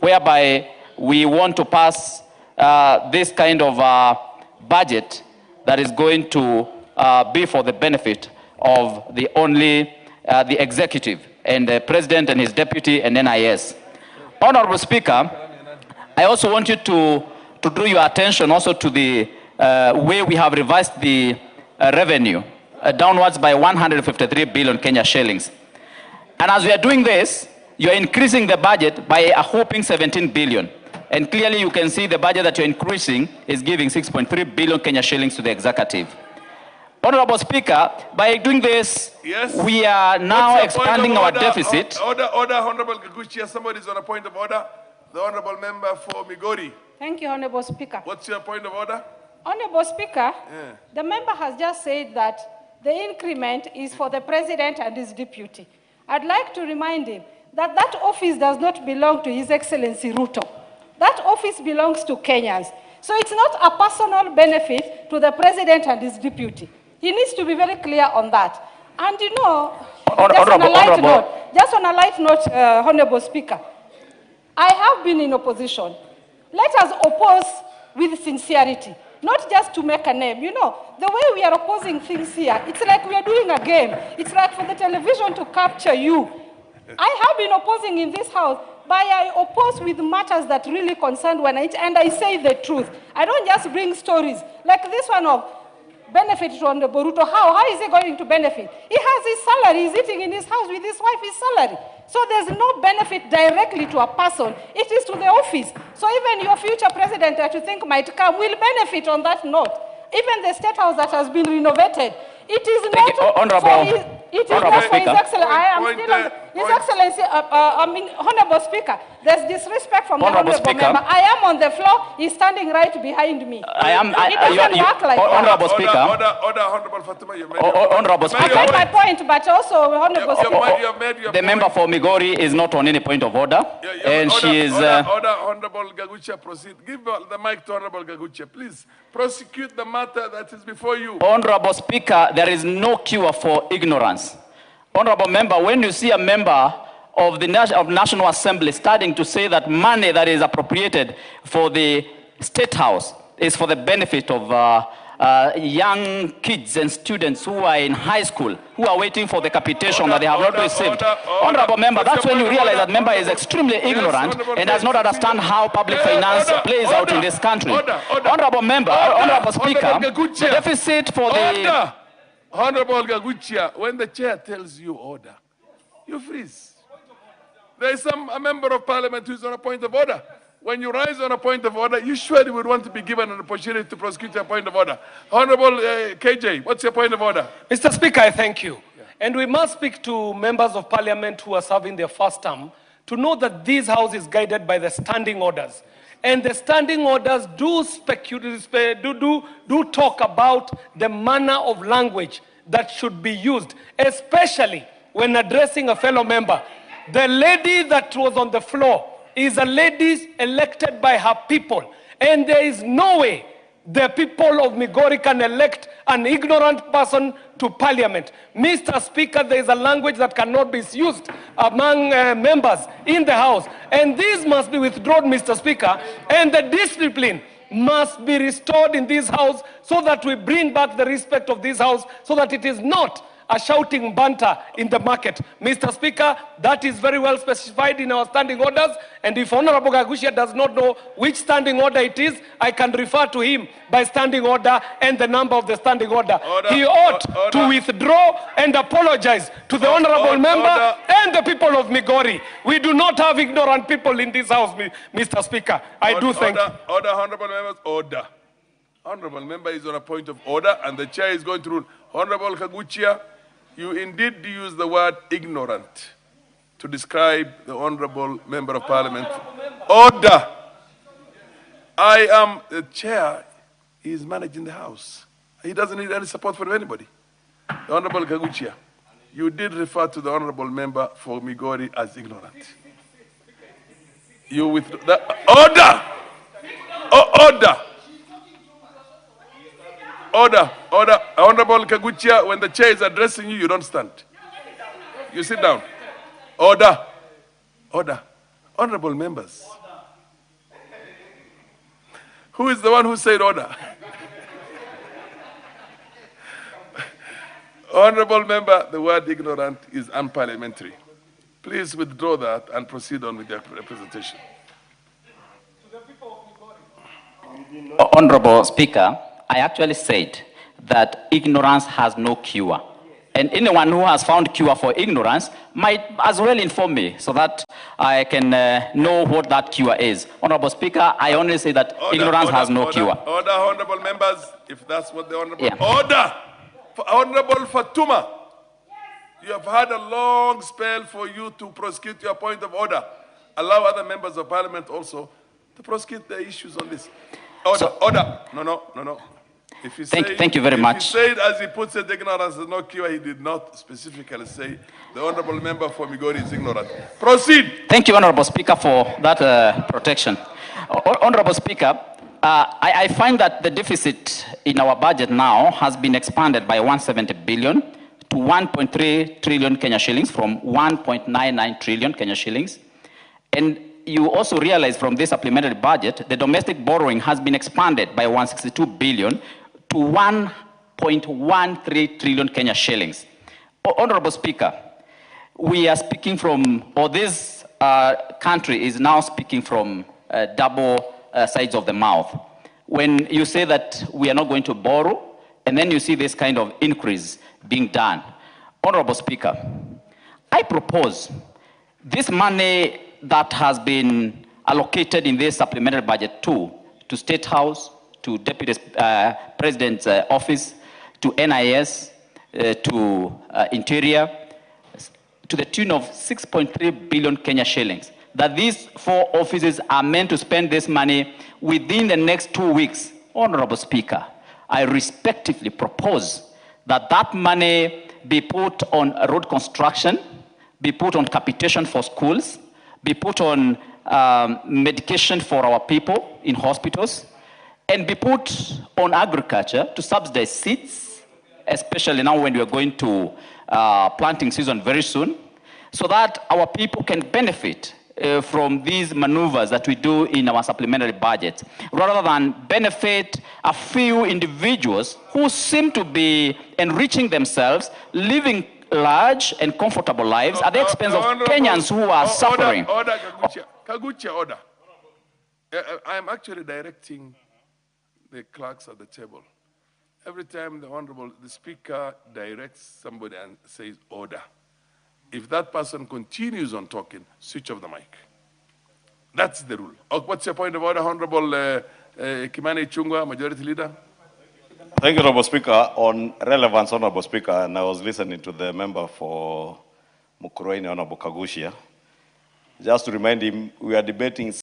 whereby we want to pass this kind of budget that is going to be for the benefit of the executive and the president and his deputy and NIS. Honorable Speaker, I also want you to draw your attention also to the way we have revised the revenue downwards by 153 billion Kenya shillings. And as we are doing this, you're increasing the budget by a whopping 17 billion. And clearly you can see the budget that you're increasing is giving 6.3 billion Kenya shillings to the executive. Honorable Speaker, by doing this, yes, we are now expanding our deficit. Order, Honorable Kagucia, somebody is on a point of order. The Honorable Member for Migori. Thank you, Honorable Speaker. What's your point of order? Honorable Speaker, the member has just said that the increment is for the President and his deputy. I'd like to remind him that that office does not belong to His Excellency Ruto. That office belongs to Kenyans. So it's not a personal benefit to the President and his deputy. He needs to be very clear on that. And you know, just on a light note, Honorable Speaker, I have been in opposition. Let us oppose with sincerity, not just to make a name. You know, the way we are opposing things here, it's like we are doing a game. It's like for the television to capture you. I have been opposing in this house, but I oppose with matters that really concern one, and I say the truth. I don't just bring stories like this one of benefit to Honorable Ruto. How is he going to benefit? He has his salary. He's eating in his house with his wife, his salary. So there's no benefit directly to a person. It is to the office. So even your future president that you think might come will benefit on that note. Even the State House that has been renovated, it is not for His Excellency. I am still on His Excellency. Honorable Speaker, there's disrespect from the Honorable Member. I am on the floor. He's standing right behind me. Honorable Speaker. Order, Honorable Fatuma. Honorable Speaker. I made my point, but also Honorable Speaker. The member for Migori is not on any point of order, and she is. Order, Honorable Kagucia, proceed. Give the mic to Honorable Kagucia, please. Prosecute the matter that is before you. Honorable Speaker, there is no cure for ignorance. Honorable Member, when you see a member of the National Assembly starting to say that money that is appropriated for the State House is for the benefit of young kids and students who are in high school, who are waiting for the capitation that they have not received. Honorable Member, that's when you realize that member is extremely ignorant and does not understand how public finance plays out in this country. Honorable Member, Honorable Speaker, the deficit for the... Honorable Kagucia, when the chair tells you order, you freeze. There is a member of parliament who is on a point of order. When you rise on a point of order, you surely would want to be given an opportunity to prosecute your point of order. Honorable KJ, what's your point of order? Mr. Speaker, I thank you. And we must speak to members of parliament who are serving their first term to know that this house is guided by the standing orders. And the standing orders do talk about the manner of language that should be used, especially when addressing a fellow member. The lady that was on the floor is a lady elected by her people. And there is no way the people of Migori can elect an ignorant person to parliament. Mr. Speaker, there is a language that cannot be used among members in the House. And this must be withdrawn, Mr. Speaker. And the discipline must be restored in this House so that we bring back the respect of this House so that it is not a shouting banter in the market. Mr. Speaker, that is very well specified in our standing orders, and if Honorable Kagucia does not know which standing order it is, I can refer to him by standing order and the number of the standing order. He ought to withdraw and apologize to the Honorable Member and the people of Migori. We do not have ignorant people in this House, Mr. Speaker. I do thank you. Order, Honorable Members, order. Honorable Member is on a point of order, and the chair is going to rule. Honorable Kagucia, you indeed use the word ignorant to describe the Honorable Member of Parliament. Order! I am the chair. He is managing the House. He doesn't need any support from anybody. The Honorable Kagucia, you did refer to the Honorable Member for Migori as ignorant. You withdraw the order! Order! Order, order. Honorable Kagucia, when the chair is addressing you, you don't stand. You sit down. Order. Order. Honorable members, Who is the one who said order? Honorable member, the word ignorant is unparliamentary. Please withdraw that and proceed on with your presentation. Honorable Speaker, I actually said that ignorance has no cure. And anyone who has found cure for ignorance might as well inform me so that I can know what that cure is. Honorable Speaker, I only say that ignorance has no cure. Order, honorable members, if that's what the honorable... Order! Honorable Fatuma, you have had a long spell for you to prosecute your point of order. Allow other members of parliament also to prosecute the issues on this. Order, order. No. If you thank you very much. He said, as he puts it, ignorance is no cure. He did not specifically say the honorable member for Migori is ignorant. Proceed. Thank you, Honorable Speaker, for that protection. Honorable Speaker, I find that the deficit in our budget now has been expanded by 170 billion to 1.3 trillion Kenya shillings from 1.99 trillion Kenya shillings. And you also realize from this supplementary budget, the domestic borrowing has been expanded by 162 billion to 1.13 trillion Kenya shillings. Honorable Speaker, we are speaking from, or this country is now speaking from double sides of the mouth. When you say that we are not going to borrow, and then you see this kind of increase being done. Honorable Speaker, I propose this money that has been allocated in this supplementary budget to State House, to Deputy President's office, to NIS, to Interior, to the tune of 6.3 billion Kenya shillings. That these four offices are meant to spend this money within the next 2 weeks. Honorable Speaker, I respectively propose that that money be put on road construction, be put on capitation for schools, be put on medication for our people in hospitals, and be put on agriculture to subsidize seeds, especially now when we are going to planting season very soon, so that our people can benefit from these maneuvers that we do in our supplementary budget, rather than benefit a few individuals who seem to be enriching themselves, living large and comfortable lives at the expense of Kenyans who are suffering. Order, Kagucia, order. I am actually directing the clerks at the table. Every time the Speaker directs somebody and says order, if that person continues on talking, switch off the mic. That's the rule. What's your point of order, Honorable Kimani Ichung'wah, Majority Leader? Thank you, Honorable Speaker. On relevance, Honorable Speaker, and I was listening to the member for Mukurweini, Honorable Kagucia. Just to remind him, we are debating